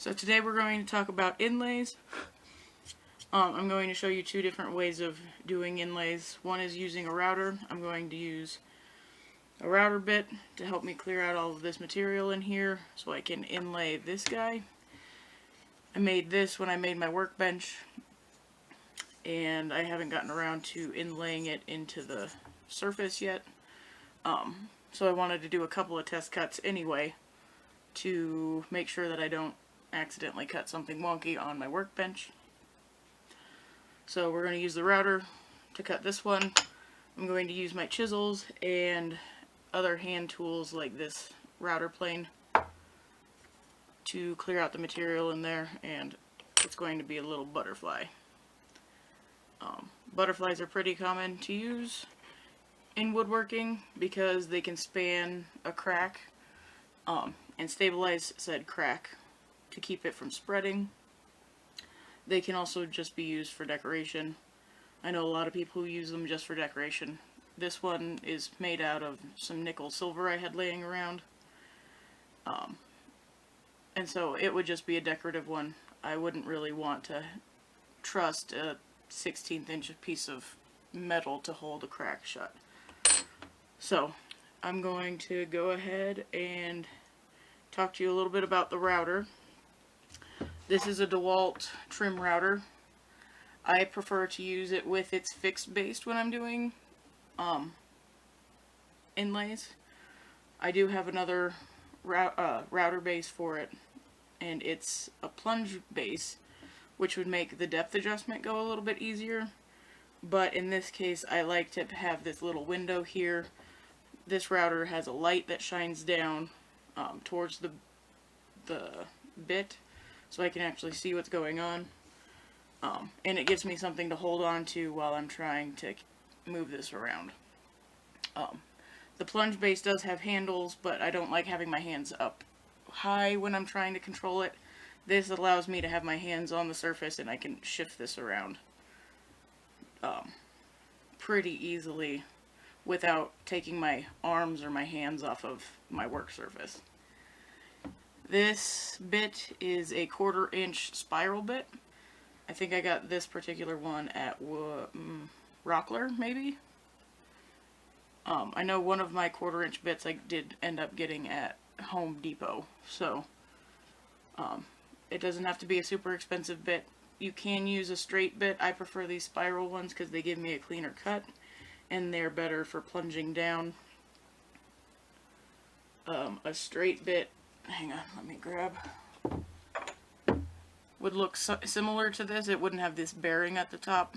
So today we're going to talk about inlays. I'm going to show you two different ways of doing inlays. One is using a router. I'm going to use a router bit to help me clear out all of this material in here so I can inlay this guy. I made this when I made my workbench, and I haven't gotten around to inlaying it into the surface yet. So I wanted to do a couple of test cuts anyway to make sure that I don't accidentally cut something wonky on my workbench. So we're going to use the router to cut this one. I'm going to use my chisels and other hand tools like this router plane to clear out the material in there, and it's going to be a little butterfly. Butterflies are pretty common to use in woodworking because they can span a crack and stabilize said crack to keep it from spreading. They can also just be used for decoration. I know a lot of people who use them just for decoration. This one is made out of some nickel silver I had laying around. And so it would just be a decorative one. I wouldn't really want to trust a 1/16 inch piece of metal to hold a crack shut. So I'm going to go ahead and talk to you a little bit about the router. This is a DeWalt trim router. I prefer to use it with its fixed base when I'm doing inlays. I do have another router base for it, and it's a plunge base, which would make the depth adjustment go a little bit easier. But in this case, I like to have this little window here. This router has a light that shines down towards the bit, so I can actually see what's going on. And it gives me something to hold on to while I'm trying to move this around. The plunge base does have handles, but I don't like having my hands up high when I'm trying to control it. This allows me to have my hands on the surface, and I can shift this around pretty easily without taking my arms or my hands off of my work surface. This bit is a 1/4 inch spiral bit. I think I got this particular one at Rockler, maybe? I know one of my 1/4 inch bits I did end up getting at Home Depot, so it doesn't have to be a super expensive bit. You can use a straight bit. I prefer these spiral ones because they give me a cleaner cut, and they're better for plunging down. A straight bit, hang on, let me grab, would look similar to this. It wouldn't have this bearing at the top.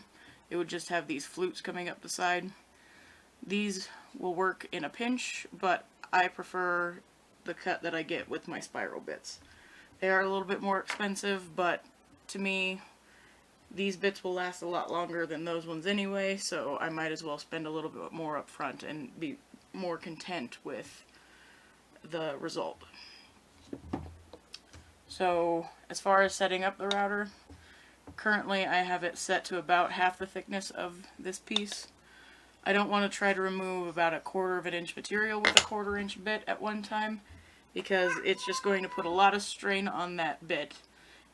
It would just have these flutes coming up the side. These will work in a pinch, but I prefer the cut that I get with my spiral bits. They are a little bit more expensive, but to me, these bits will last a lot longer than those ones anyway, so I might as well spend a little bit more up front and be more content with the result. So as far as setting up the router, currently I have it set to about half the thickness of this piece. I don't want to try to remove about a 1/4 inch material with a 1/4 inch bit at one time, because it's just going to put a lot of strain on that bit,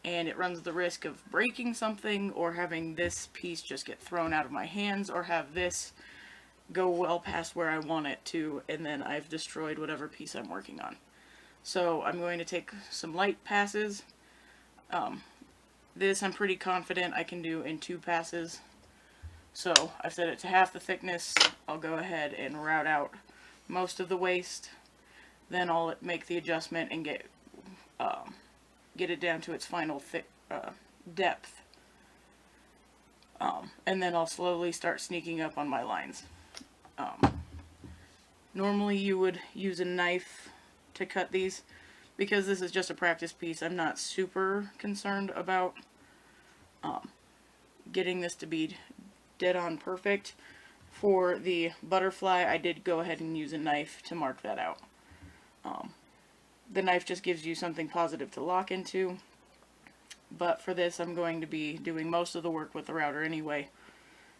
and it runs the risk of breaking something or having this piece just get thrown out of my hands, or have this go well past where I want it to, and then I've destroyed whatever piece I'm working on. So I'm going to take some light passes. This I'm pretty confident I can do in 2 passes. So I've set it to half the thickness. I'll go ahead and route out most of the waste. Then I'll make the adjustment and get it down to its final depth. And then I'll slowly start sneaking up on my lines. Normally you would use a knife to cut these. Because this is just a practice piece, I'm not super concerned about getting this to be dead on perfect. For the butterfly, I did go ahead and use a knife to mark that out. The knife just gives you something positive to lock into, but for this I'm going to be doing most of the work with the router anyway,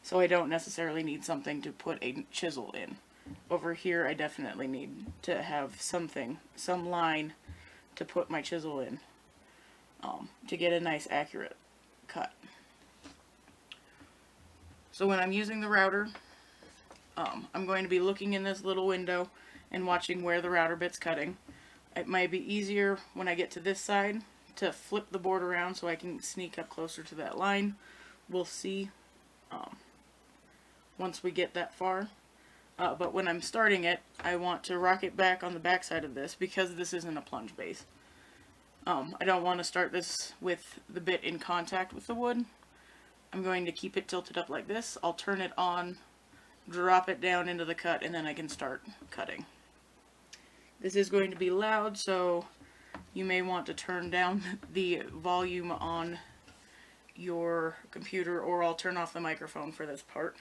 so I don't necessarily need something to put a chisel in. Over here I definitely need to have something, some line to put my chisel in. to get a nice accurate cut. So when I'm using the router, I'm going to be looking in this little window and watching where the router bit's cutting. It might be easier when I get to this side to flip the board around so I can sneak up closer to that line. We'll see once we get that far. But when I'm starting it, I want to rock it back on the back side of this because this isn't a plunge base. I don't want to start this with the bit in contact with the wood. I'm going to keep it tilted up like this. I'll turn it on, drop it down into the cut, and then I can start cutting. This is going to be loud, so you may want to turn down the volume on your computer, or I'll turn off the microphone for this part.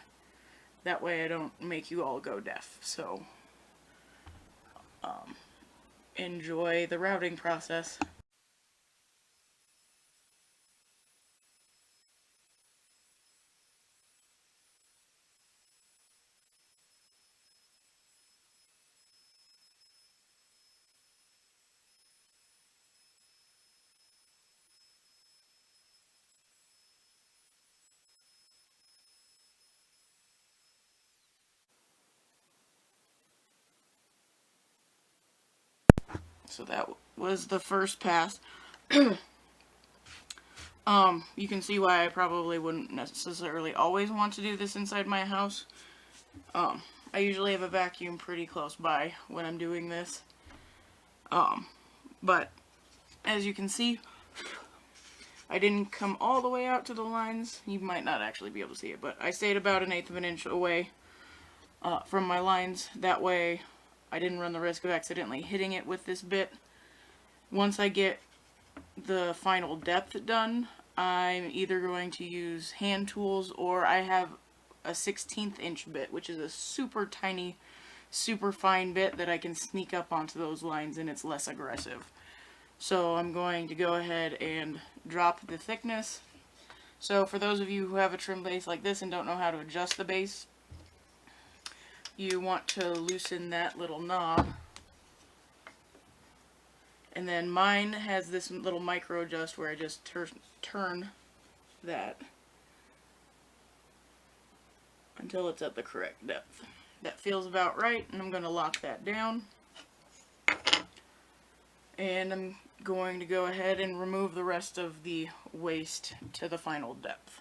That way I don't make you all go deaf. So enjoy the routing process. So that was the first pass. You can see why I probably wouldn't necessarily always want to do this inside my house. I usually have a vacuum pretty close by when I'm doing this. But as you can see, I didn't come all the way out to the lines. You might not actually be able to see it, but I stayed about 1/8 of an inch away from my lines. That way I didn't run the risk of accidentally hitting it with this bit. Once I get the final depth done, I'm either going to use hand tools, or I have a 1/16 inch bit, which is a super tiny, super fine bit that I can sneak up onto those lines and it's less aggressive. So I'm going to go ahead and drop the thickness. So for those of you who have a trim base like this and don't know how to adjust the base, you want to loosen that little knob. And then mine has this little micro adjust where I just turn that until it's at the correct depth. That feels about right, and I'm going to lock that down. And I'm going to go ahead and remove the rest of the waste to the final depth.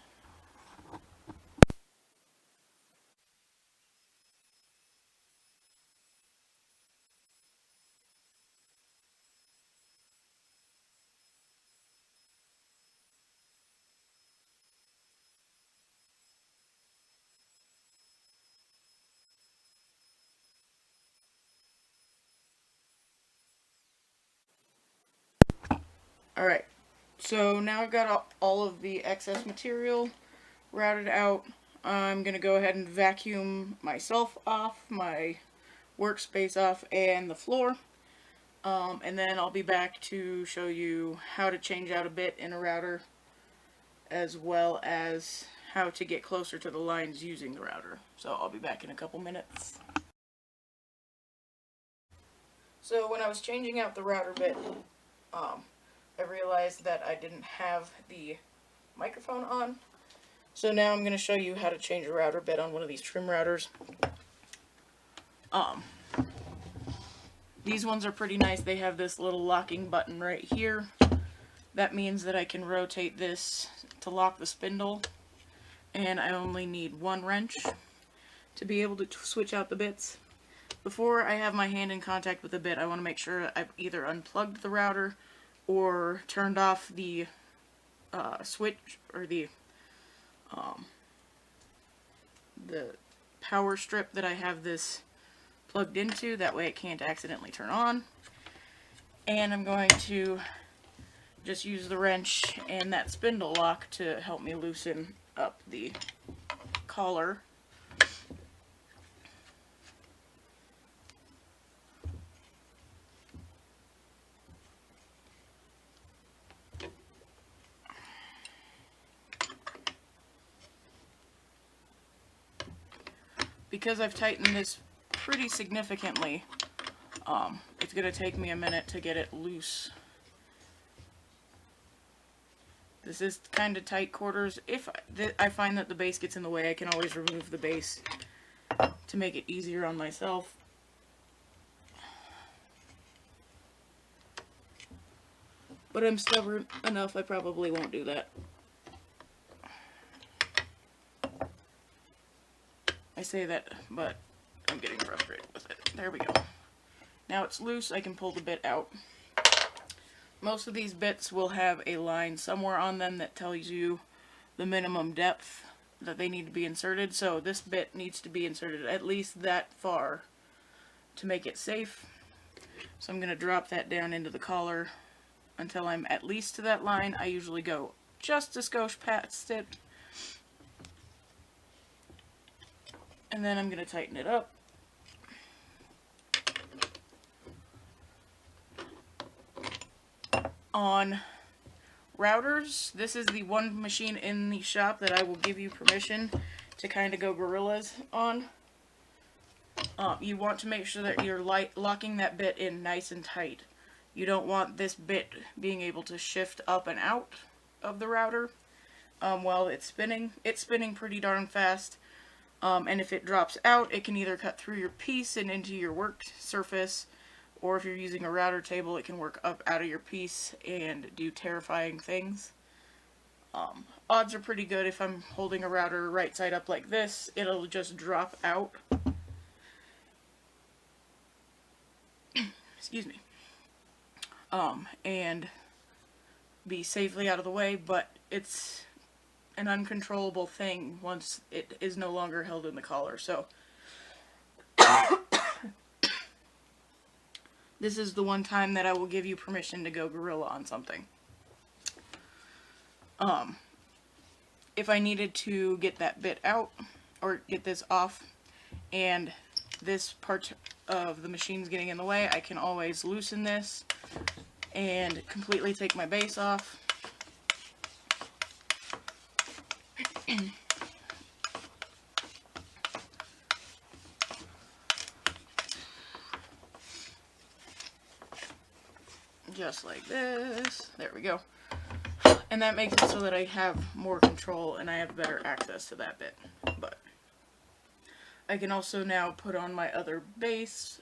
Alright, so now I've got all of the excess material routed out. I'm going to go ahead and vacuum myself off, my workspace off, and the floor. And then I'll be back to show you how to change out a bit in a router, as well as how to get closer to the lines using the router. So I'll be back in a couple minutes. So when I was changing out the router bit, I realized that I didn't have the microphone on. So now I'm going to show you how to change a router bit on one of these trim routers. These ones are pretty nice. They have this little locking button right here. That means that I can rotate this to lock the spindle, and I only need one wrench to be able to switch out the bits. Before I have my hand in contact with the bit, I want to make sure I've either unplugged the router or turned off the switch, or the power strip that I have this plugged into. That way it can't accidentally turn on. And I'm going to just use the wrench and that spindle lock to help me loosen up the collar. Because I've tightened this pretty significantly, it's going to take me a minute to get it loose. This is kind of tight quarters. If I find that the base gets in the way, I can always remove the base to make it easier on myself. But I'm stubborn enough, I probably won't do that. I say that, but I'm getting frustrated with it. There we go. Now it's loose, I can pull the bit out. Most of these bits will have a line somewhere on them that tells you the minimum depth that they need to be inserted. So this bit needs to be inserted at least that far to make it safe. So I'm going to drop that down into the collar until I'm at least to that line. I usually go just a skosh past it. And then I'm going to tighten it up. On routers, this is the one machine in the shop that I will give you permission to kind of go gorillas on. You want to make sure that you're locking that bit in nice and tight. You don't want this bit being able to shift up and out of the router while it's spinning. It's spinning pretty darn fast, and if it drops out, it can either cut through your piece and into your work surface, or if you're using a router table, it can work up out of your piece and do terrifying things. Odds are pretty good if I'm holding a router right side up like this, it'll just drop out. Excuse me. And be safely out of the way, but it's an uncontrollable thing once it is no longer held in the collar. So this is the one time that I will give you permission to go gorilla on something. If I needed to get that bit out or get this off and this part of the machine's getting in the way, I can always loosen this and completely take my base off. Just like this. There we go. And that makes it so that I have more control and I have better access to that bit. But I can also now put on my other base.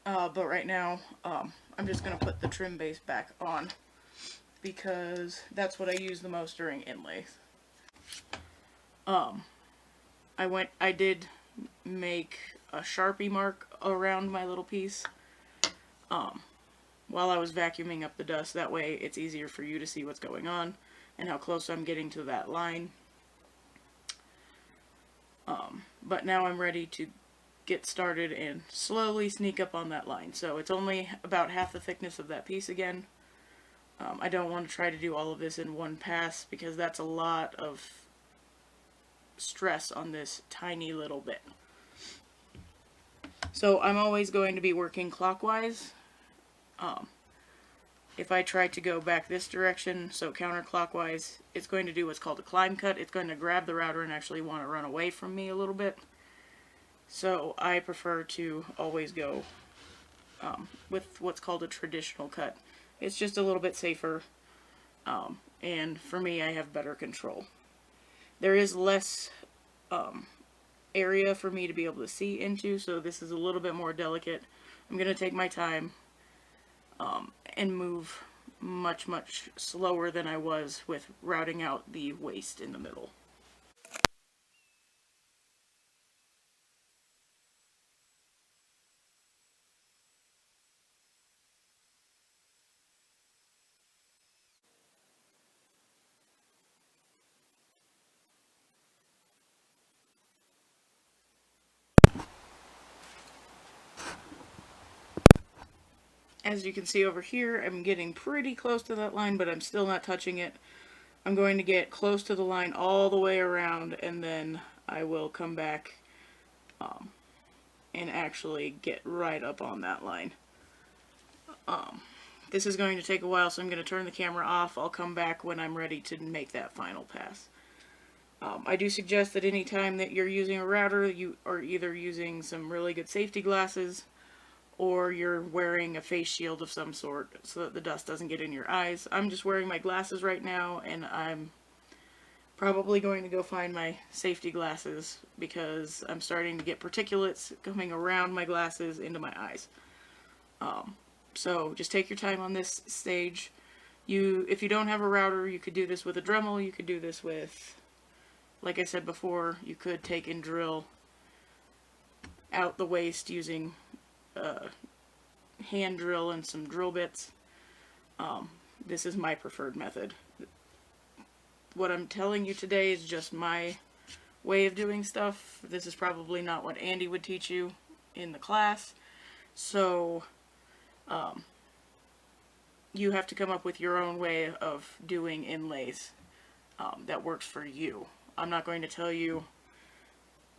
But right now, I'm just going to put the trim base back on because that's what I use the most during inlays. I did make a Sharpie mark around my little piece while I was vacuuming up the dust. That way it's easier for you to see what's going on and how close I'm getting to that line. But now I'm ready to get started and slowly sneak up on that line. So it's only about half the thickness of that piece again. I don't want to try to do all of this in one pass because that's a lot of stress on this tiny little bit. So I'm always going to be working clockwise. If I try to go back this direction, so counterclockwise, it's going to do what's called a climb cut. It's going to grab the router and actually want to run away from me a little bit. So I prefer to always go with what's called a traditional cut. It's just a little bit safer, and for me, I have better control. There is less area for me to be able to see into, so this is a little bit more delicate. I'm going to take my time and move much slower than I was with routing out the waste in the middle. As you can see over here, I'm getting pretty close to that line, but I'm still not touching it. I'm going to get close to the line all the way around, and then I will come back and actually get right up on that line. This is going to take a while, so I'm going to turn the camera off. I'll come back when I'm ready to make that final pass. I do suggest that any time that you're using a router, you are either using some really good safety glasses or you're wearing a face shield of some sort so that the dust doesn't get in your eyes. I'm just wearing my glasses right now, and I'm probably going to go find my safety glasses because I'm starting to get particulates coming around my glasses into my eyes. So just take your time on this stage. If you don't have a router, you could do this with a Dremel. You could do this with, like I said before, you could take and drill out the waste using a hand drill and some drill bits. This is my preferred method. What I'm telling you today is just my way of doing stuff. This is probably not what Andy would teach you in the class. So, you have to come up with your own way of doing inlays that works for you. I'm not going to tell you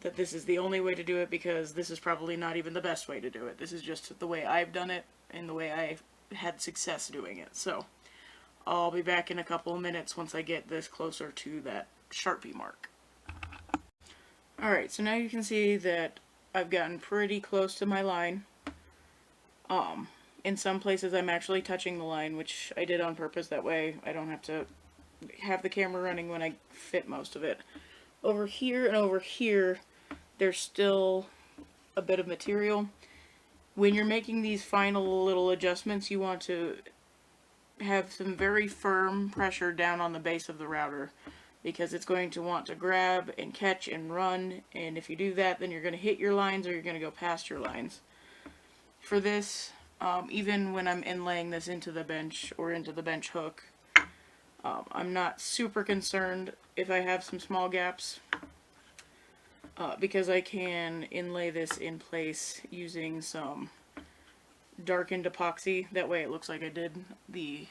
that this is the only way to do it because this is probably not even the best way to do it. This is just the way I've done it and the way I've had success doing it. So I'll be back in a couple of minutes once I get this closer to that Sharpie mark. Alright, so now you can see that I've gotten pretty close to my line. In some places I'm actually touching the line, which I did on purpose. That way I don't have to have the camera running when I fit most of it. Over here and over here, there's still a bit of material. When you're making these final little adjustments, you want to have some very firm pressure down on the base of the router, because it's going to want to grab and catch and run, and if you do that, then you're going to hit your lines or you're going to go past your lines. For this, even when I'm inlaying this into the bench or into the bench hook, I'm not super concerned if I have some small gaps, because I can inlay this in place using some darkened epoxy. That way it looks like I did the,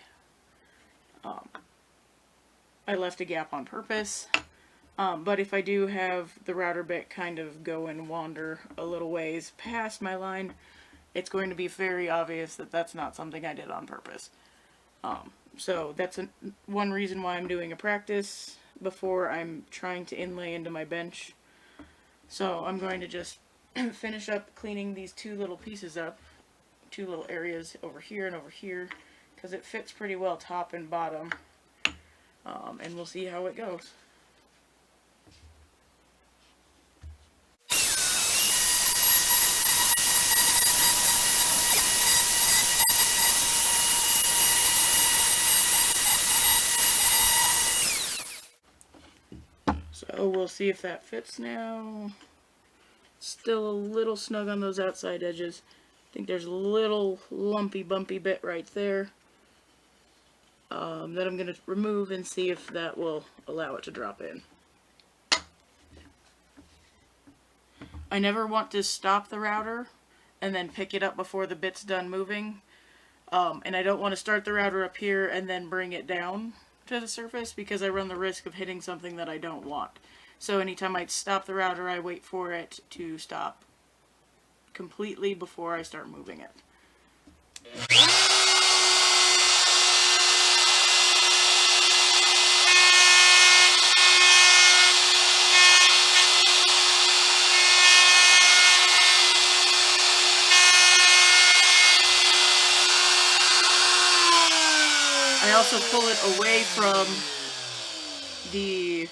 I left a gap on purpose. But if I do have the router bit kind of go and wander a little ways past my line, it's going to be very obvious that that's not something I did on purpose. So that's one reason why I'm doing a practice before I'm trying to inlay into my bench. So I'm going to just finish up cleaning these two little pieces up, two little areas over here and over here, because it fits pretty well top and bottom, and we'll see how it goes. So we'll see if that fits now. Still a little snug on those outside edges. I think there's a little lumpy bumpy bit right there that I'm going to remove and see if that will allow it to drop in. I never want to stop the router and then pick it up before the bit's done moving. And I don't want to start the router up here and then bring it down to the surface, because I run the risk of hitting something that I don't want. So anytime I stop the router, I wait for it to stop completely before I start moving it. I also pull it away from the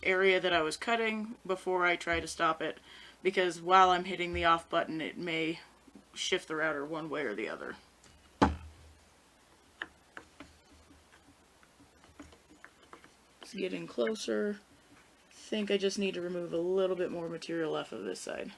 area that I was cutting before I try to stop it, because while I'm hitting the off button, it may shift the router one way or the other. It's getting closer. I think I just need to remove a little bit more material off of this side.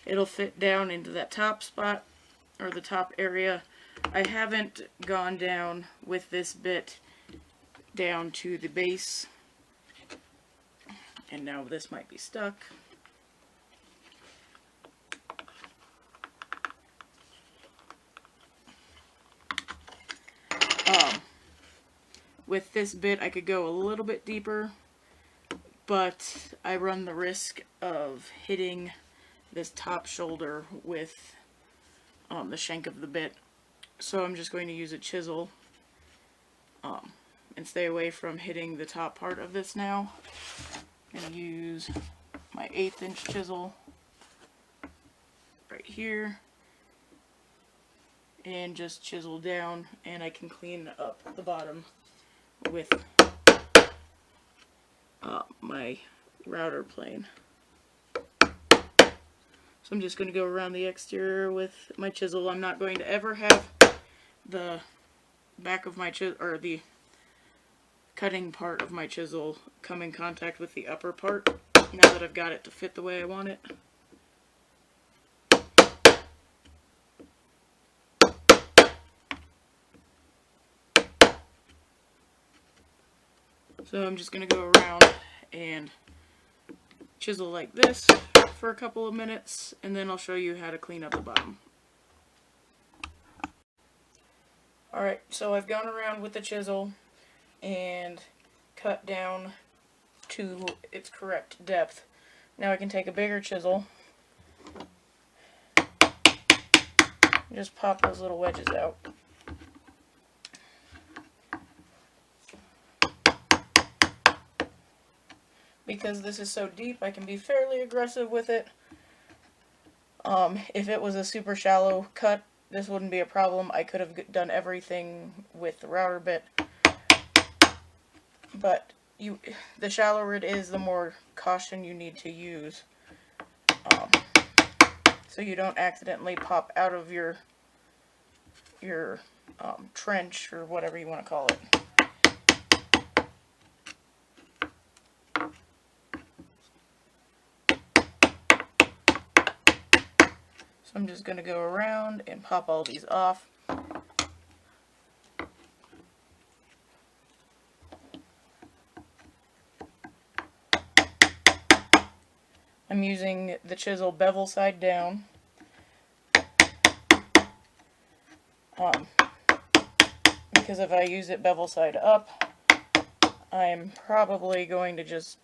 it'll fit down into that top spot, or the top area. I haven't gone down with this bit down to the base, and now this might be stuck. With this bit I could go a little bit deeper, but I run the risk of hitting this top shoulder with the shank of the bit. So I'm just going to use a chisel and stay away from hitting the top part of this now. I'm going to use my 1/8 inch chisel right here and just chisel down, and I can clean up the bottom with my router plane. So I'm just going to go around the exterior with my chisel. I'm not going to ever have the back of my chisel, or the cutting part of my chisel, come in contact with the upper part, now that I've got it to fit the way I want it. So I'm just going to go around and chisel like this for a couple of minutes, and then I'll show you how to clean up the bottom. Alright, so I've gone around with the chisel and cut down to its correct depth. Now I can take a bigger chisel, just pop those little wedges out. Because this is so deep, I can be fairly aggressive with it. If it was a super shallow cut, this wouldn't be a problem. I could have done everything with the router bit. But the shallower it is, the more caution you need to use. So you don't accidentally pop out of your trench, or whatever you want to call it. So I'm just going to go around and pop all these off. I'm using the chisel bevel side down. Because if I use it bevel side up, I'm probably going to just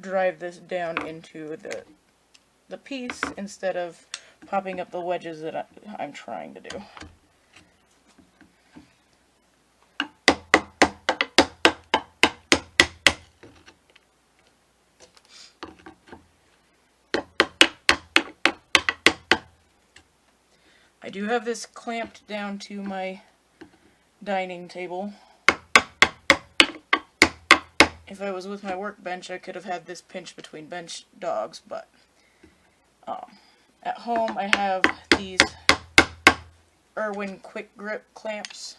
drive this down into the piece instead of popping up the wedges that I'm trying to do. I do have this clamped down to my dining table. If I was with my workbench, I could have had this pinched between bench dogs, but at home I have these Irwin Quick Grip clamps,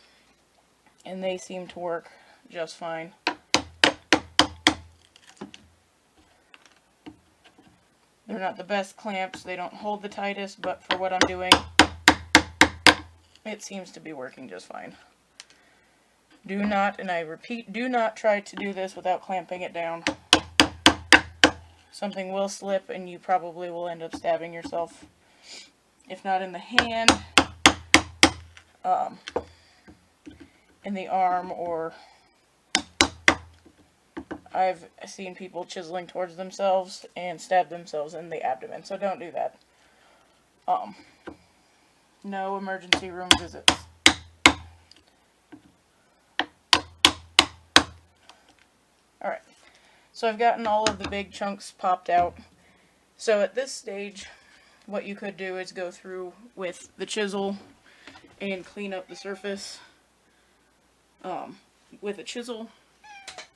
and they seem to work just fine. They're not the best clamps, they don't hold the tightest, but for what I'm doing, it seems to be working just fine. Do not, and I repeat, do not try to do this without clamping it down. Something will slip and you probably will end up stabbing yourself. If not in the hand, in the arm, or I've seen people chiseling towards themselves and stab themselves in the abdomen, so don't do that. No emergency room visits. Alright, so I've gotten all of the big chunks popped out. So at this stage, what you could do is go through with the chisel and clean up the surface. With a chisel,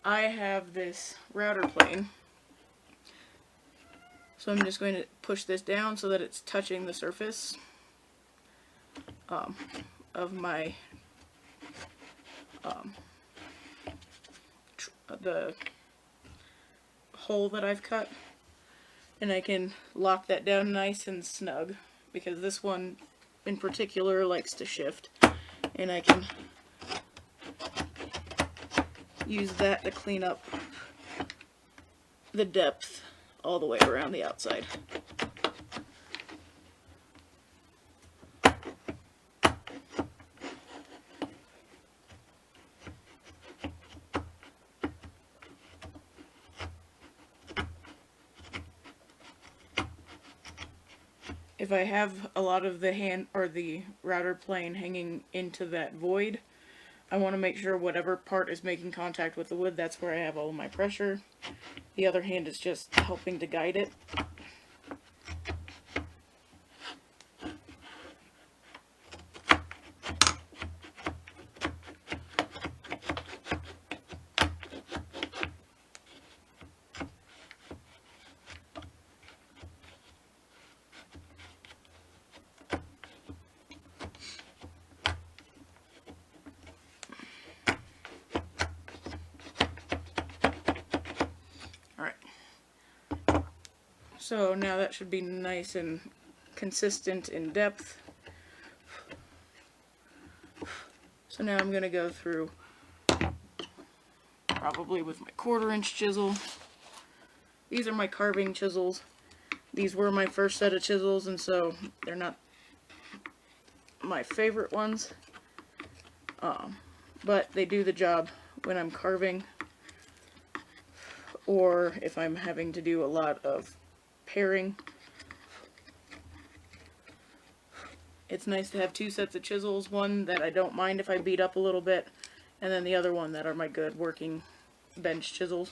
I have this router plane. So I'm just going to push this down so that it's touching the surface of my the hole that I've cut. and I can lock that down nice and snug, because this one in particular likes to shift, and I can use that to clean up the depth all the way around the outside. If I have a lot of the hand or the router plane hanging into that void, I want to make sure whatever part is making contact with the wood, that's where I have all of my pressure. The other hand is just helping to guide it. So now that should be nice and consistent in depth. So now I'm going to go through, probably with my 1/4-inch chisel. These are my carving chisels. These were my first set of chisels, and so they're not my favorite ones. But they do the job when I'm carving, or if I'm having to do a lot of paring. It's nice to have 2 sets of chisels, one that I don't mind if I beat up a little bit, and then the other one that are my good working bench chisels.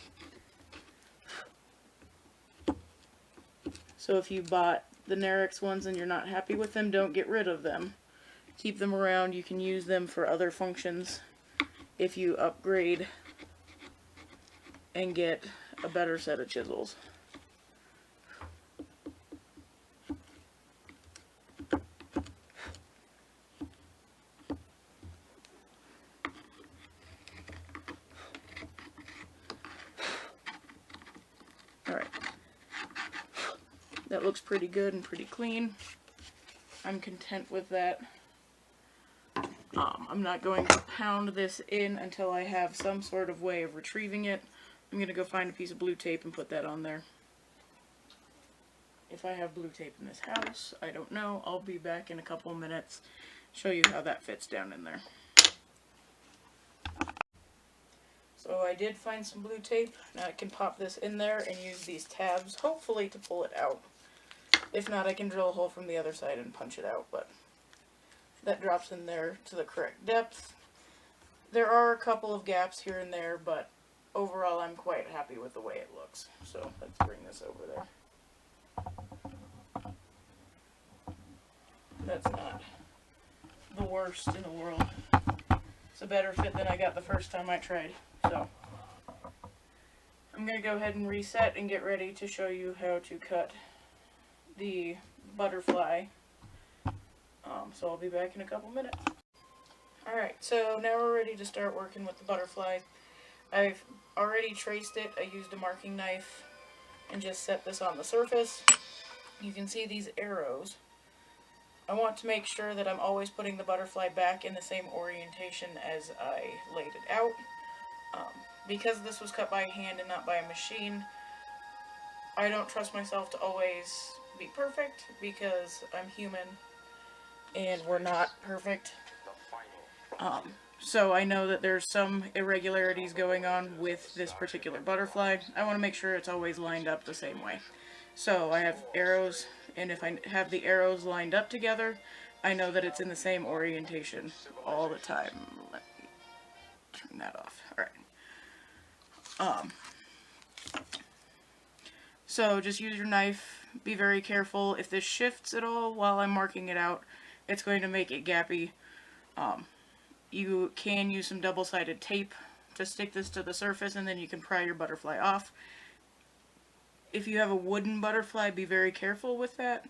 So if you bought the Nerix ones and you're not happy with them, don't get rid of them. Keep them around. You can use them for other functions if you upgrade and get a better set of chisels. Alright, that looks pretty good and pretty clean. I'm content with that. I'm not going to pound this in until I have some sort of way of retrieving it. I'm going to go find a piece of blue tape and put that on there. If I have blue tape in this house, I don't know. I'll be back in a couple of minutes, show you how that fits down in there. So I did find some blue tape. Now I can pop this in there and use these tabs, hopefully, to pull it out. If not, I can drill a hole from the other side and punch it out, but that drops in there to the correct depth. There are a couple of gaps here and there, but overall I'm quite happy with the way it looks. So let's bring this over there. That's not the worst in the world. It's a better fit than I got the first time I tried. So I'm going to go ahead and reset and get ready to show you how to cut the butterfly. So I'll be back in a couple minutes. Alright, so now we're ready to start working with the butterfly. I've already traced it. I used a marking knife and just set this on the surface. You can see these arrows. I want to make sure that I'm always putting the butterfly back in the same orientation as I laid it out. Because this was cut by hand and not by a machine, I don't trust myself to always be perfect, because I'm human and we're not perfect. So I know that there's some irregularities going on with this particular butterfly. I want to make sure it's always lined up the same way. So I have arrows, and if I have the arrows lined up together, I know that it's in the same orientation all the time. Let me turn that off. Alright. So just use your knife. Be very careful. If this shifts at all while I'm marking it out, it's going to make it gappy. You can use some double-sided tape to stick this to the surface, and then you can pry your butterfly off. If you have a wooden butterfly, be very careful with that,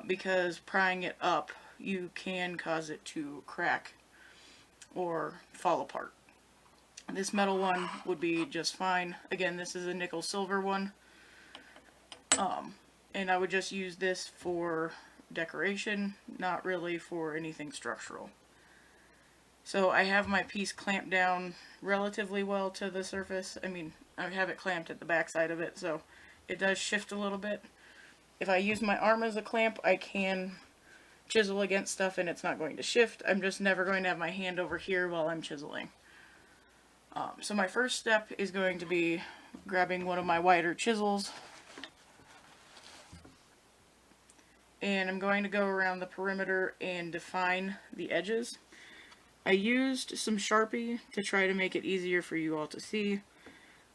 because prying it up, you can cause it to crack or fall apart. This metal one would be just fine. Again, this is a nickel silver one. And I would just use this for decoration, not really for anything structural. So I have my piece clamped down relatively well to the surface. I mean, I have it clamped at the back side of it, so it does shift a little bit. If I use my arm as a clamp, I can chisel against stuff and it's not going to shift. I'm just never going to have my hand over here while I'm chiseling. So my first step is going to be grabbing one of my wider chisels, and I'm going to go around the perimeter and define the edges. I used some Sharpie to try to make it easier for you all to see.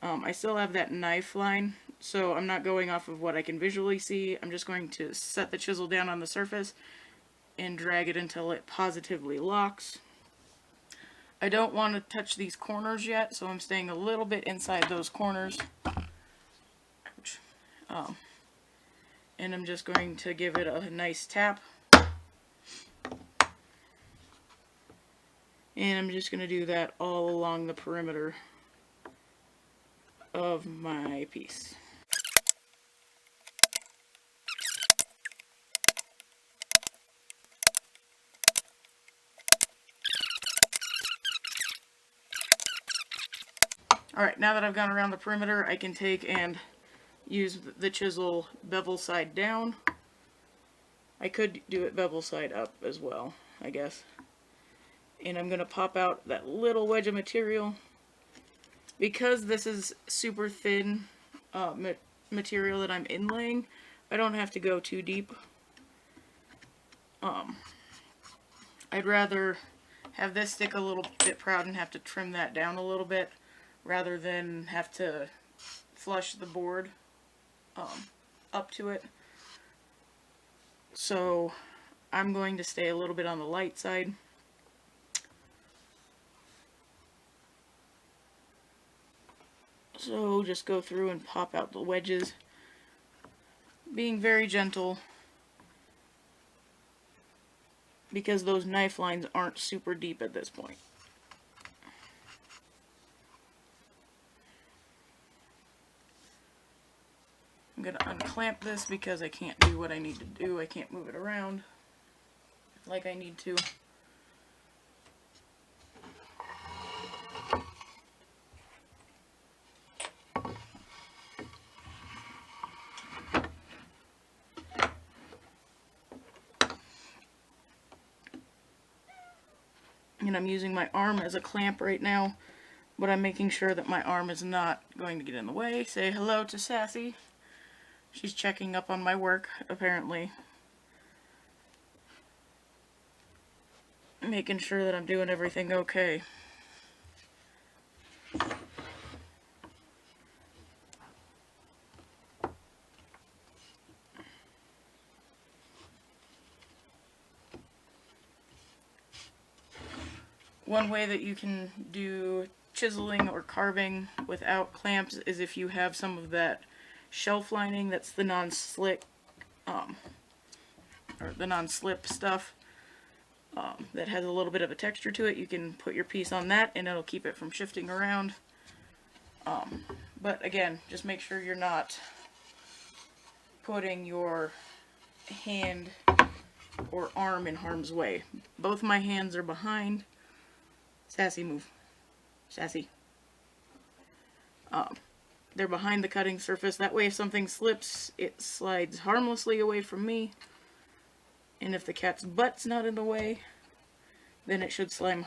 I still have that knife line, so I'm not going off of what I can visually see. I'm just going to set the chisel down on the surface and drag it until it positively locks. I don't want to touch these corners yet, so I'm staying a little bit inside those corners. Ouch. And I'm just going to give it a nice tap. And I'm just going to do that all along the perimeter of my piece. Alright, now that I've gone around the perimeter, I can take and use the chisel bevel side down. I could do it bevel side up as well, I guess. And I'm going to pop out that little wedge of material. Because this is super thin material that I'm inlaying, I don't have to go too deep. I'd rather have this stick a little bit proud and have to trim that down a little bit, rather than have to flush the board up to it. So I'm going to stay a little bit on the light side. So just go through and pop out the wedges, being very gentle, because those knife lines aren't super deep at this point. I'm going to unclamp this because I can't do what I need to do. I can't move it around like I need to. And I'm using my arm as a clamp right now, but I'm making sure that my arm is not going to get in the way. Say hello to Sassy. She's checking up on my work, apparently. Making sure that I'm doing everything okay. One way that you can do chiseling or carving without clamps is if you have some of that shelf lining that's the non-slick, or the non-slip stuff that has a little bit of a texture to it. You can put your piece on that and it'll keep it from shifting around. But again, just make sure you're not putting your hand or arm in harm's way. Both my hands are behind. Sassy, move. Sassy. They're behind the cutting surface. That way if something slips, it slides harmlessly away from me. And if the cat's butt's not in the way, then it should slide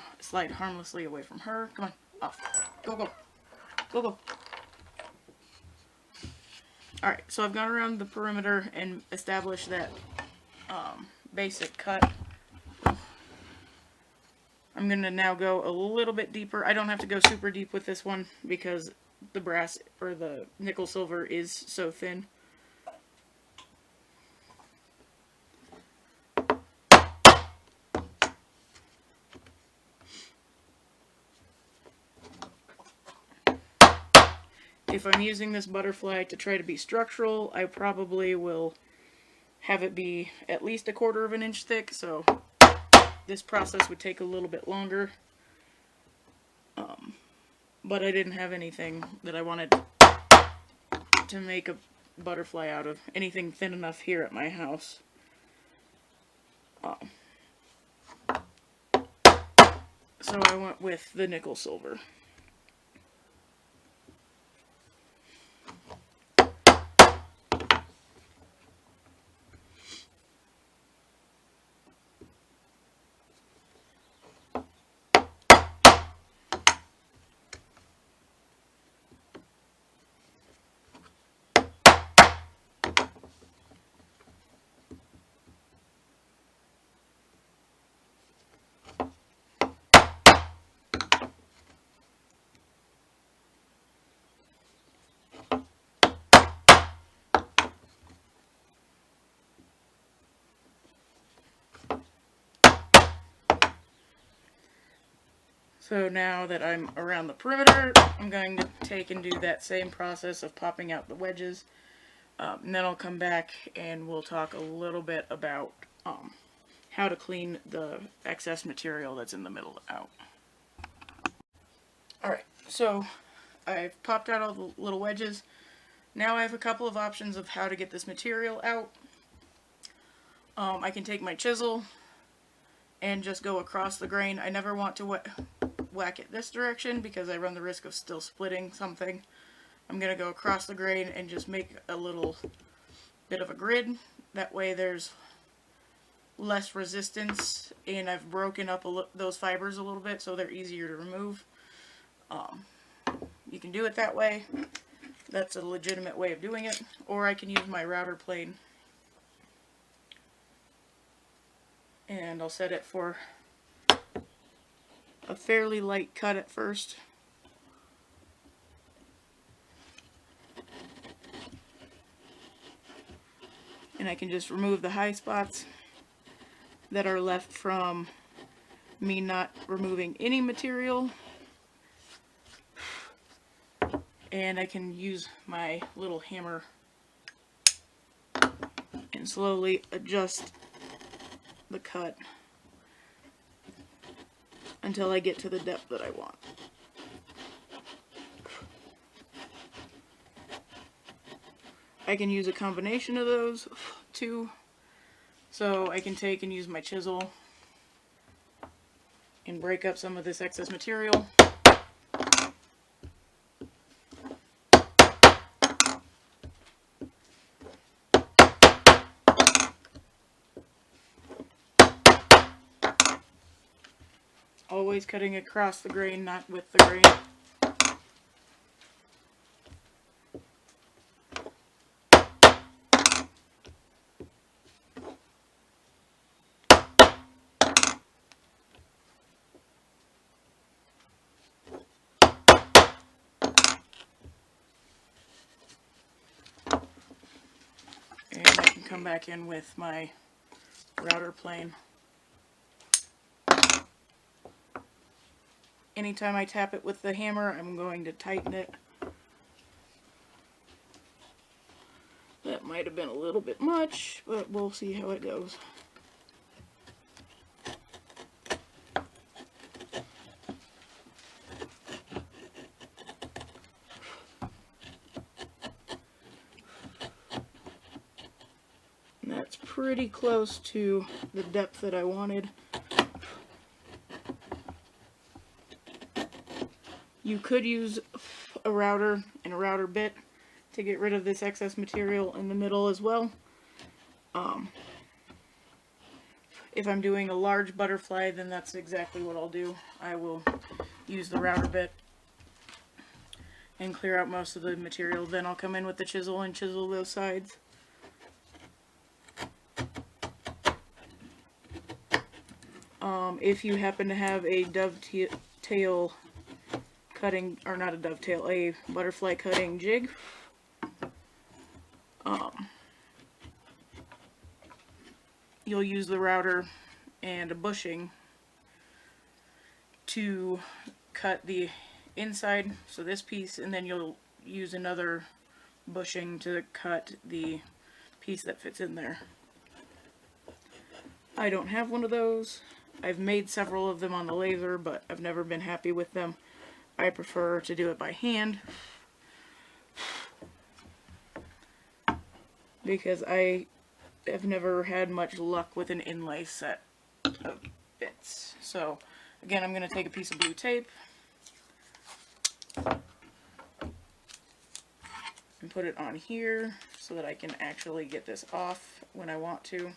harmlessly away from her. Come on, off. Go, go. Go, go. Alright, so I've gone around the perimeter and established that basic cut. I'm going to now go a little bit deeper. I don't have to go super deep with this one because the brass or the nickel silver is so thin. If I'm using this butterfly to try to be structural, I probably will have it be at least 1/4 of an inch thick, so this process would take a little bit longer. But I didn't have anything that I wanted to make a butterfly out of anything thin enough here at my house. So I went with the nickel silver. So now that I'm around the perimeter, I'm going to take and do that same process of popping out the wedges. And then I'll come back and we'll talk a little bit about how to clean the excess material that's in the middle out. Alright, so I've popped out all the little wedges. Now I have a couple of options of how to get this material out. I can take my chisel and just go across the grain. I never want to whack it this direction because I run the risk of still splitting something. I'm going to go across the grain and just make a little bit of a grid. That way there's less resistance, and I've broken up those fibers a little bit so they're easier to remove. You can do it that way. That's a legitimate way of doing it. Or I can use my router plane. And I'll set it for a fairly light cut at first. And I can just remove the high spots that are left from me not removing any material. And I can use my little hammer and slowly adjust the cut until I get to the depth that I want. I can use a combination of those too. So I can take and use my chisel and break up some of this excess material. Always cutting across the grain, not with the grain. And I can come back in with my router plane. Anytime I tap it with the hammer, I'm going to tighten it. That might have been a little bit much, but we'll see how it goes. And that's pretty close to the depth that I wanted. You could use a router and a router bit to get rid of this excess material in the middle as well. If I'm doing a large butterfly, then that's exactly what I'll do. I will use the router bit and clear out most of the material. Then I'll come in with the chisel and chisel those sides. If you happen to have a dovetail cutting, or not a dovetail, a butterfly cutting jig, you'll use the router and a bushing to cut the inside, so this piece, and then you'll use another bushing to cut the piece that fits in there. I don't have one of those. I've made several of them on the laser, but I've never been happy with them. I prefer to do it by hand. because I have never had much luck with an inlay set of bits. So again, I'm going to take a piece of blue tape and put it on here so that I can actually get this off when I want to.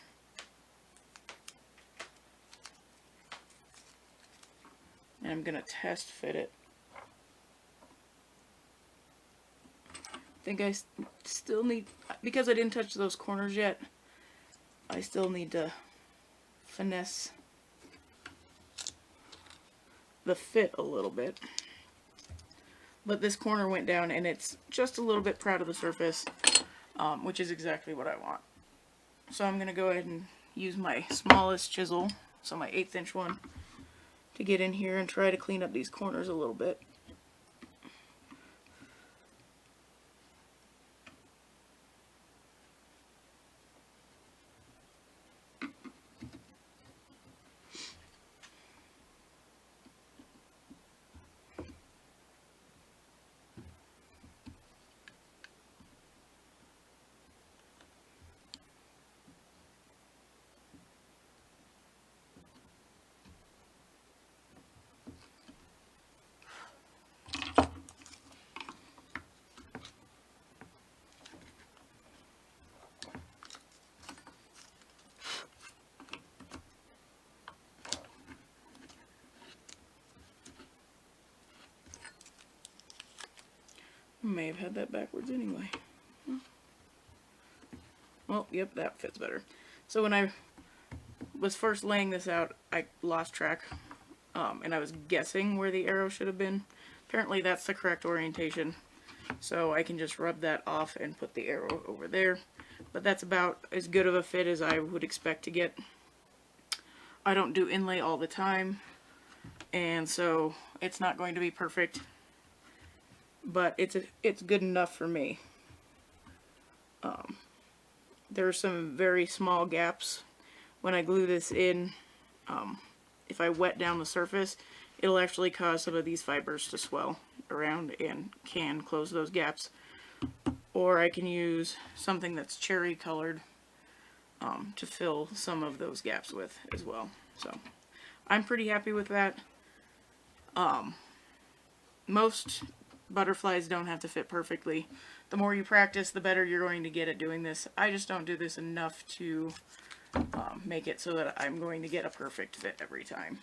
And I'm going to test fit it. I think I still need, because I didn't touch those corners yet, I still need to finesse the fit a little bit. But this corner went down and it's just a little bit proud of the surface, which is exactly what I want. So I'm going to go ahead and use my smallest chisel, so my 1/8 inch one, to get in here and try to clean up these corners a little bit. May have had that backwards anyway. Well, yep, that fits better. So when I was first laying this out, I lost track, and I was guessing where the arrow should have been. Apparently that's the correct orientation, so I can just rub that off and put the arrow over there. But that's about as good of a fit as I would expect to get. I don't do inlay all the time, and so it's not going to be perfect, but it's good enough for me. There are some very small gaps when I glue this in. If I wet down the surface, it'll actually cause some of these fibers to swell around and can close those gaps. Or I can use something that's cherry colored to fill some of those gaps with as well. So I'm pretty happy with that. Most butterflies don't have to fit perfectly. The more you practice, the better you're going to get at doing this. I just don't do this enough to make it so that I'm going to get a perfect fit every time.